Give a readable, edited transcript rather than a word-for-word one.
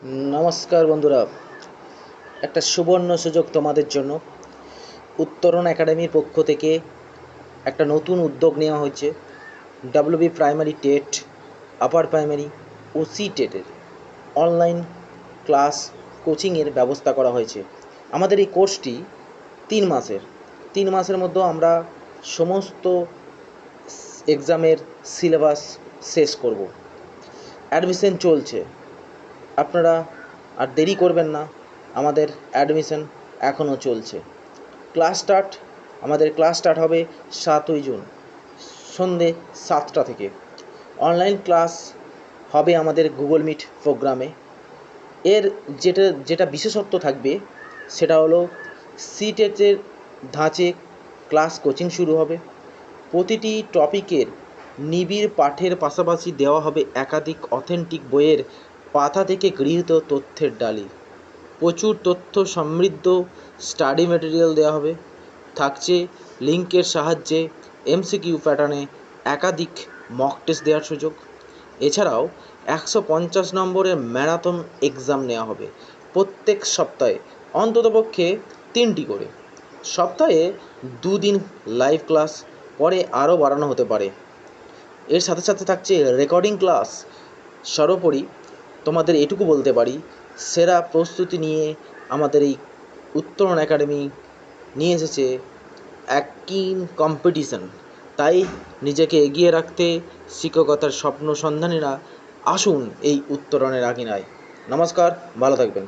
নমস্কার বন্ধুরা, একটা সুবর্ণ সুযোগ তোমাদের জন্য। উত্তরণ একাডেমির পক্ষ থেকে একটা নতুন উদ্যোগ নেওয়া হয়েছে। WB primary TET, upper primary ও সি টেটের অনলাইন ক্লাস কোচিংয়ের ব্যবস্থা করা হয়েছে। আমাদের এই কোর্সটি 3 মাসের মধ্যে আমরা সমস্ত এক্সামের সিলেবাস শেষ করব। অ্যাডমিশন চলছে, আপনারা আর দেরি করবেন না, আমাদের অ্যাডমিশন এখনও চলছে। আমাদের ক্লাস স্টার্ট হবে 7ই জুন সন্ধে 7টা থেকে। অনলাইন ক্লাস হবে আমাদের গুগল মিট প্রোগ্রামে। এর যেটা বিশেষত্ব থাকবে সেটা হলো সিটেটের ধাঁচে ক্লাস কোচিং শুরু হবে। প্রতিটি টপিকের নিবিড় পাঠের পাশাপাশি দেওয়া হবে একাধিক অথেন্টিক বইয়ের পাতা থেকে গৃহীত তথ্যের ডালি। প্রচুর তথ্য সমৃদ্ধ স্টাডি ম্যাটেরিয়াল দেওয়া হবে। থাকছে লিঙ্কের সাহায্যে এমসিকিউ প্যাটার্নে একাধিক মক টেস্ট দেওয়ার সুযোগ। এছাড়াও 150 নম্বরের ম্যারাথন এক্সাম নেওয়া হবে প্রত্যেক সপ্তাহে, অন্ততপক্ষে 3টি করে। সপ্তাহে 2 দিন লাইভ ক্লাস, পরে আরও বাড়ানো হতে পারে। এর সাথে সাথে থাকছে রেকর্ডিং ক্লাস। সর্বোপরি তোমাদের এটুকু বলতে পারি, সেরা প্রস্তুতি নিয়ে আমাদের এই উত্তরণ একাডেমি নিয়ে এসেছে এক কম্পিটিশন। তাই নিজেকে এগিয়ে রাখতে শিক্ষকতার স্বপ্ন সন্ধানীরা আসুন এই উত্তরণের আঙিনায়। নমস্কার, ভালো থাকবেন।